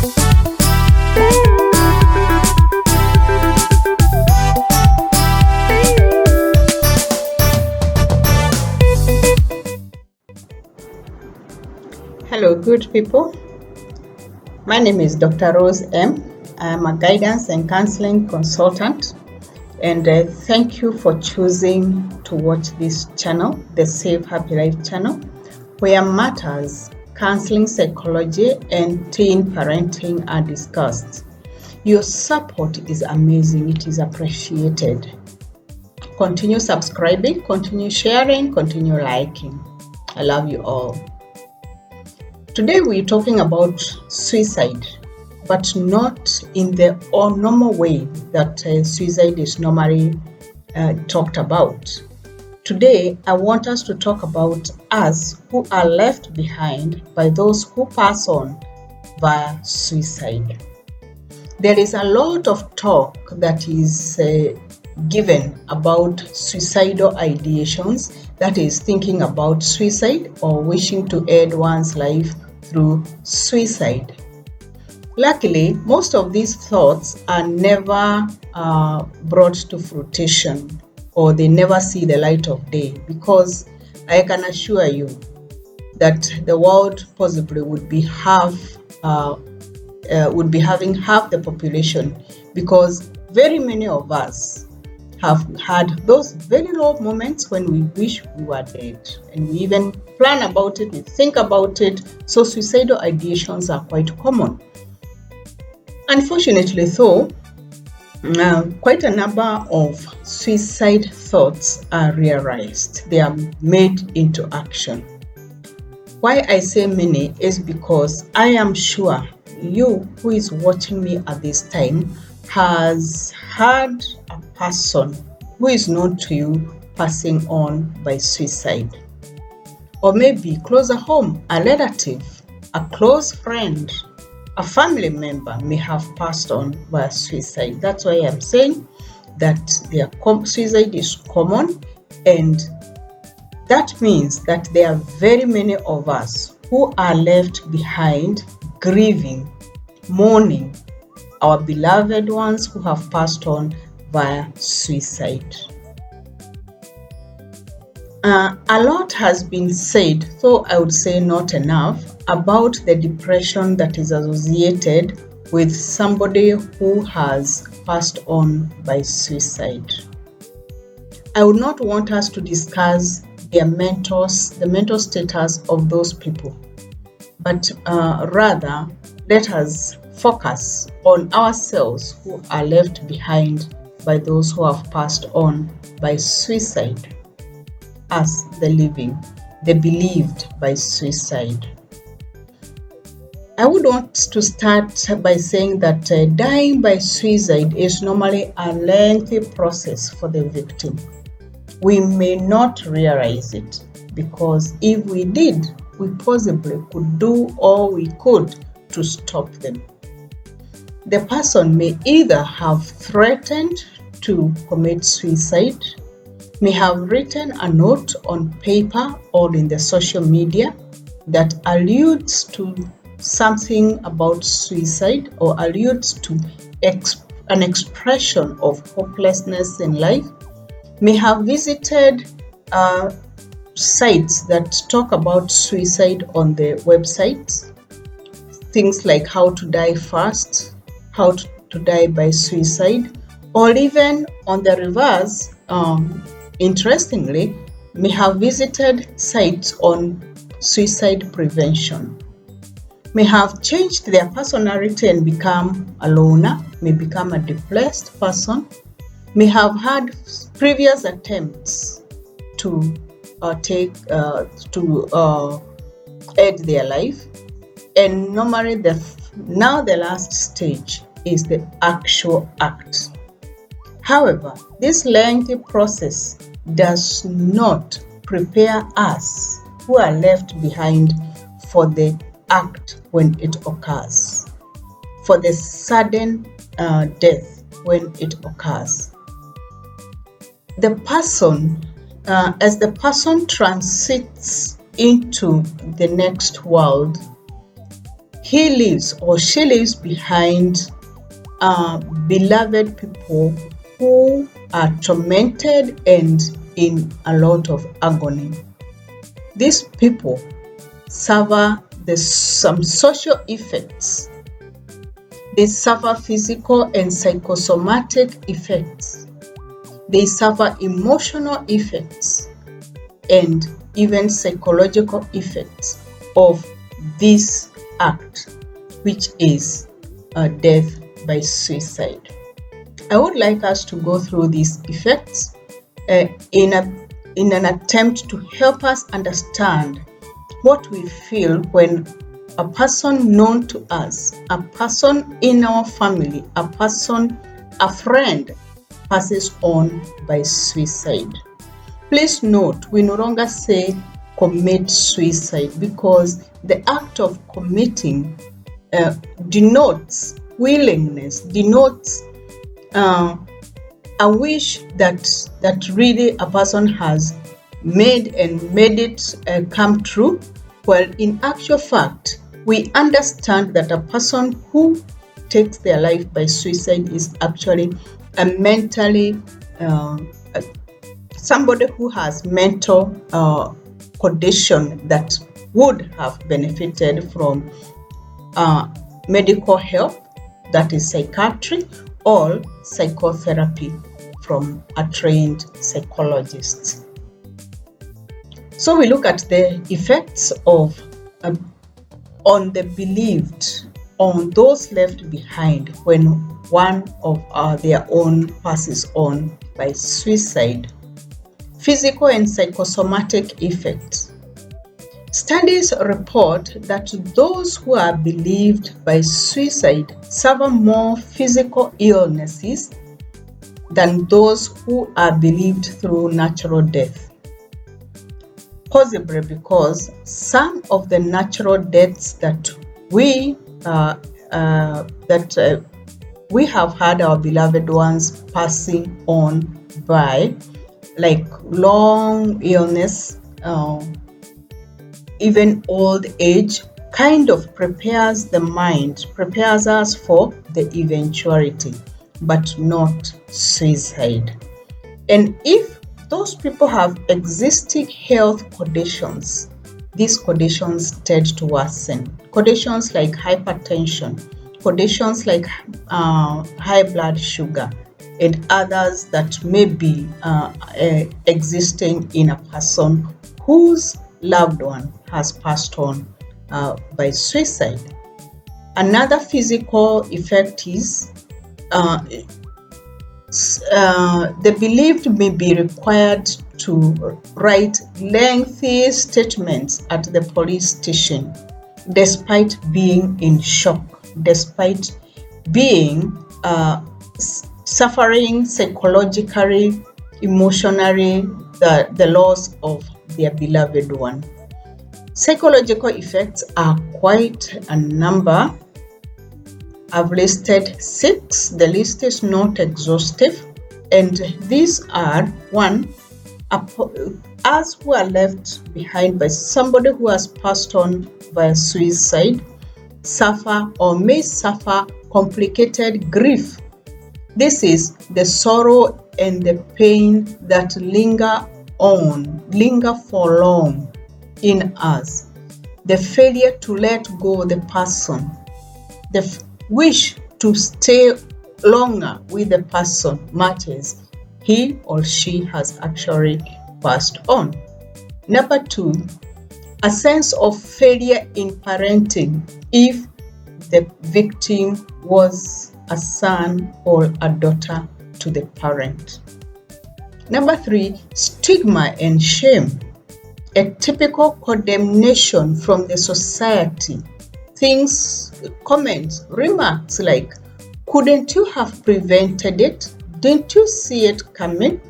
Hello, good people. My name is Dr. Rose M. I am a guidance and counseling consultant, and thank you for choosing to watch this channel, the Save Happy Life channel, where matters, counseling, psychology, and teen parenting are discussed. Your support is amazing. It is appreciated. Continue subscribing, continue sharing, continue liking. I love you all. Today we're talking about suicide, but not in the normal way that suicide is normally talked about. Today I want us to talk about us who are left behind by those who pass on via suicide. There is a lot of talk that is given about suicidal ideations, that is thinking about suicide or wishing to end one's life through suicide. Luckily, most of these thoughts are never brought to fruition, or they never see the light of day, because I can assure you that the world possibly would be having half the population, because very many of us have had those very low moments when we wish we were dead, and we even plan about it, we think about it. So suicidal ideations are quite common. Unfortunately though, quite a number of suicide thoughts are realized. They are made into action. Why I say many is because I am sure you who is watching me at this time has had a person who is known to you passing on by suicide. Or maybe closer home, a relative, a close friend, a family member may have passed on by suicide. That's why I'm saying that suicide is common, and that means that there are very many of us who are left behind grieving, mourning our beloved ones who have passed on via suicide. A lot has been said, though I would say not enough, about the depression that is associated with somebody who has passed on by suicide. I would not want us to discuss the mental status of those people, but rather let us focus on ourselves who are left behind by those who have passed on by suicide, as the living, the bereaved by suicide. I would want to start by saying that dying by suicide is normally a lengthy process for the victim. We may not realize it, because if we did, we possibly could do all we could to stop them. The person may either have threatened to commit suicide, may have written a note on paper or in the social media that alludes to something about suicide or alludes to an expression of hopelessness in life, may have visited sites that talk about suicide on the websites, things like how to die fast, how to die by suicide, or even on the reverse, interestingly, may have visited sites on suicide prevention, may have changed their personality and become a loner, may become a depressed person, may have had previous attempts to end their life, and normally the last stage is the actual act. However, this lengthy process does not prepare us who are left behind for the act when it occurs, for the sudden death when it occurs. The person, as the person transits into the next world, he leaves or she leaves behind beloved people who are tormented and in a lot of agony. These people suffer some social effects. They suffer physical and psychosomatic effects. They suffer emotional effects and even psychological effects of this act, which is death by suicide. I would like us to go through these effects in an attempt to help us understand what we feel when a person known to us, a person in our family, a friend passes on by suicide. Please note, we no longer say commit suicide because the act of committing denotes willingness, denotes a wish that really a person has made it come true. Well, in actual fact, we understand that a person who takes their life by suicide is actually a mentally somebody who has mental condition that would have benefited from medical help, that is psychiatry, or psychotherapy from a trained psychologist. So we look at the effects of on the bereaved, on those left behind when one of their own passes on by suicide. Physical and psychosomatic effects. Studies report that those who are bereaved by suicide suffer more physical illnesses than those who are bereaved through natural death. Possibly because some of the natural deaths that we have had our beloved ones passing on by, like long illness, even old age, kind of prepares the mind, prepares us for the eventuality, but not suicide. And if those people have existing health conditions, these conditions tend to worsen. Conditions like hypertension, conditions like high blood sugar, and others that may be existing in a person whose loved one has passed on by suicide. Another physical effect is the bereaved may be required to write lengthy statements at the police station, despite being in shock, despite being suffering psychologically, emotionally, the loss of their beloved one. Psychological effects are quite a number. I've listed 6. The list is not exhaustive, and these are: 1, us who are left behind by somebody who has passed on by suicide suffer or may suffer complicated grief. This is the sorrow and the pain that linger for long in us. The failure to let go of the person, the wish to stay longer with the person matches he or she has actually passed on. Number 2, a sense of failure in parenting if the victim was a son or a daughter to the parent. Number 3, stigma and shame, a typical condemnation from the society. Things, comments, remarks like, couldn't you have prevented it? Didn't you see it coming?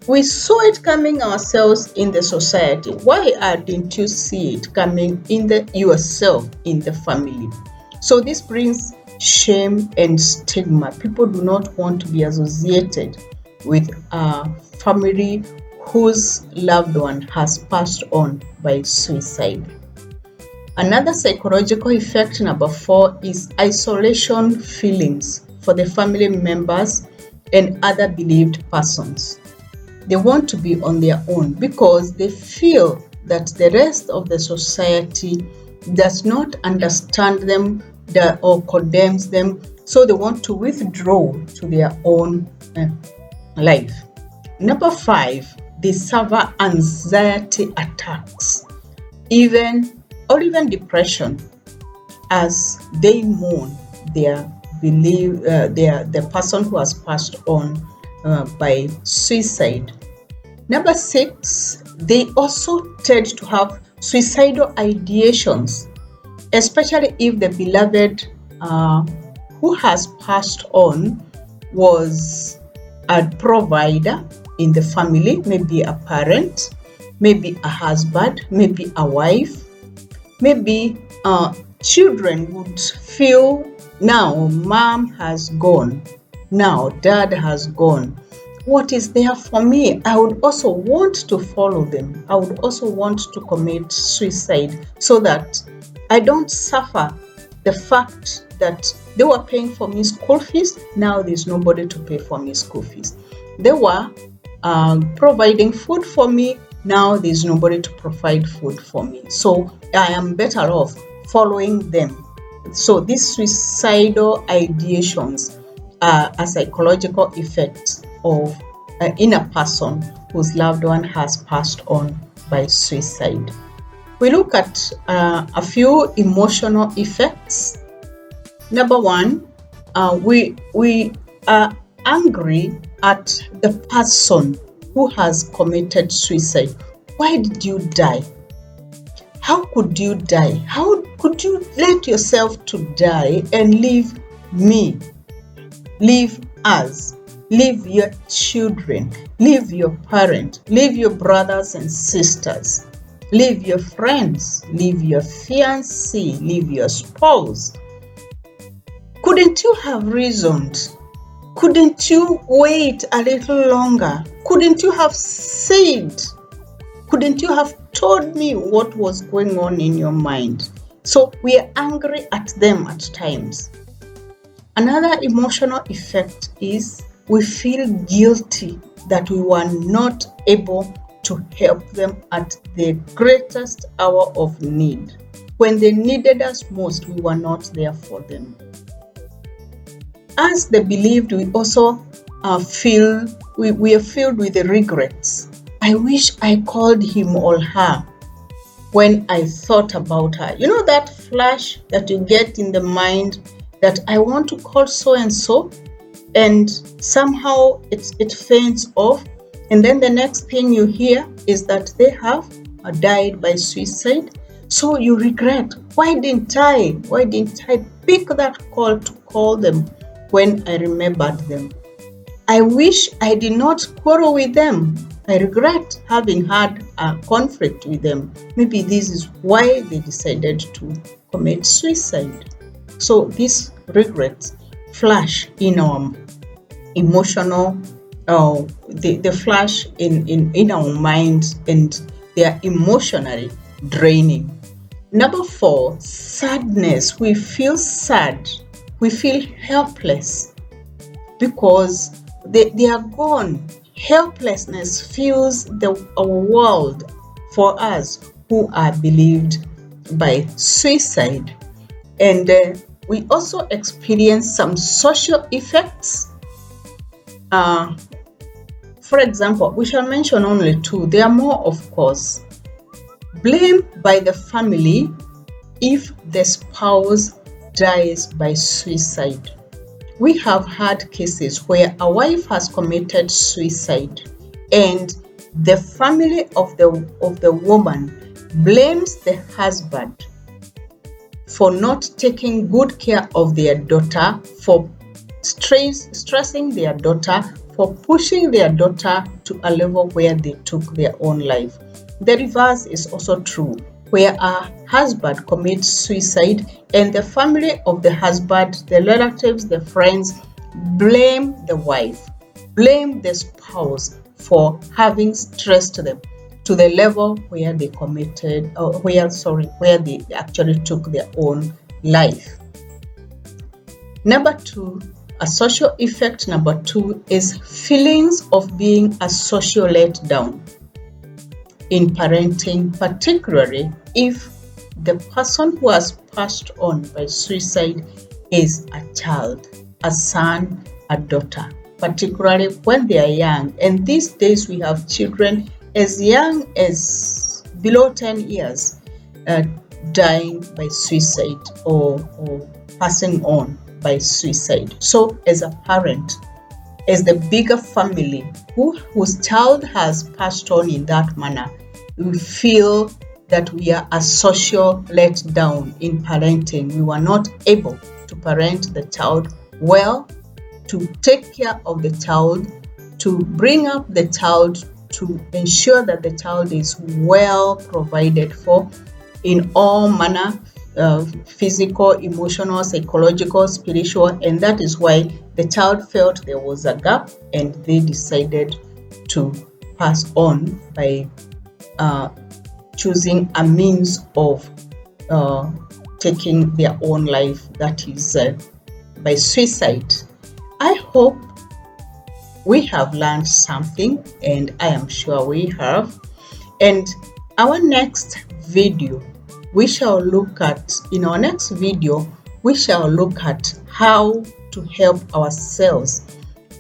We saw it coming ourselves in the society. Why didn't you see it coming in yourself in the family? So this brings shame and stigma. People do not want to be associated with a family whose loved one has passed on by suicide. Another psychological effect, number 4, is isolation feelings for the family members and other bereaved persons. They want to be on their own because they feel that the rest of the society does not understand them or condemns them, so they want to withdraw to their own life. Number 5, they suffer anxiety attacks, even depression, as they mourn the person who has passed on by suicide. Number 6, they also tend to have suicidal ideations, especially if the beloved who has passed on was a provider in the family, maybe a parent, maybe a husband, maybe a wife. Maybe children would feel, now mom has gone, now dad has gone. What is there for me? I would also want to follow them. I would also want to commit suicide so that I don't suffer the fact that they were paying for me school fees. Now there's nobody to pay for me school fees. They were providing food for me. Now there's nobody to provide food for me. So I am better off following them. So these suicidal ideations are a psychological effect of in a person whose loved one has passed on by suicide. We look at a few emotional effects. Number 1, we are angry at the person who has committed suicide. Why did you die? How could you die? How could you let yourself to die and leave me, leave us, leave your children, leave your parents, leave your brothers and sisters, leave your friends, leave your fiancé, leave your spouse? Couldn't you have reasoned? Couldn't you wait a little longer? Couldn't you have said? Couldn't you have told me what was going on in your mind? So we are angry at them at times. Another emotional effect is we feel guilty that we were not able to help them at the greatest hour of need. When they needed us most, we were not there for them. As the bereaved, we also we are filled with the regrets. I wish I called him or her when I thought about her. You know that flash that you get in the mind that I want to call so and so, and somehow it fades off, and then the next thing you hear is that they have died by suicide. So you regret, why didn't I pick that call to call them when I remembered them? I wish I did not quarrel with them. I regret having had a conflict with them. Maybe this is why they decided to commit suicide. So these regrets flash in our emotional, they flash in our minds, and they are emotionally draining. Number 4, sadness. We feel sad. We feel helpless because they are gone. Helplessness fills our world for us who are bereaved by suicide. And we also experience some social effects. For example, we shall mention only 2. There are more, of course. Blame by the family if the spouse dies by suicide. We have had cases where a wife has committed suicide and the family of the woman blames the husband for not taking good care of their daughter, for stressing their daughter, for pushing their daughter to a level where they took their own life. The reverse is also true, where a husband commits suicide and the family of the husband, the relatives, the friends, blame the wife, blame the spouse for having stressed them to the level where they committed, or where they actually took their own life. Number 2, a social effect number 2 is feelings of being a social letdown in parenting, particularly if the person who has passed on by suicide is a child, a son, a daughter, particularly when they are young. And these days we have children as young as below 10 years dying by suicide or passing on by suicide. So as a parent, as the bigger family whose child has passed on in that manner, we feel that we are a social letdown in parenting. We were not able to parent the child well, to take care of the child, to bring up the child, to ensure that the child is well provided for in all manner, physical, emotional, psychological, spiritual, and that is why the child felt there was a gap and they decided to pass on by choosing a means of taking their own life, that is by suicide. I hope we have learned something, and I am sure we have. And our next video, in our next video, we shall look at how to help ourselves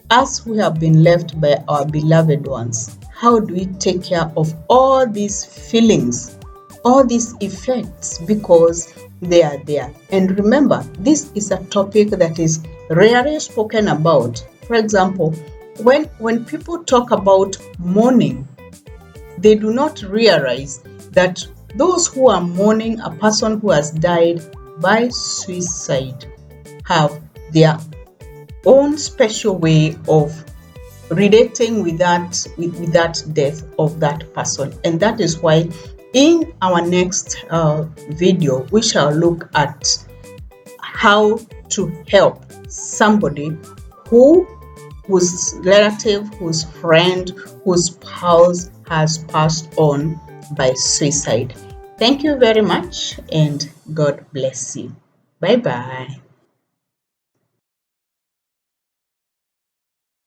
as we have been left by our beloved ones. How do we take care of all these feelings, all these effects, because they are there? And remember, this is a topic that is rarely spoken about. For example, when people talk about mourning, they do not realize that those who are mourning a person who has died by suicide have their own special way of relating with that death of that person. And that is why in our next video, we shall look at how to help somebody whose relative, whose friend, whose spouse has passed on by suicide. Thank you very much, and God bless you. Bye-bye.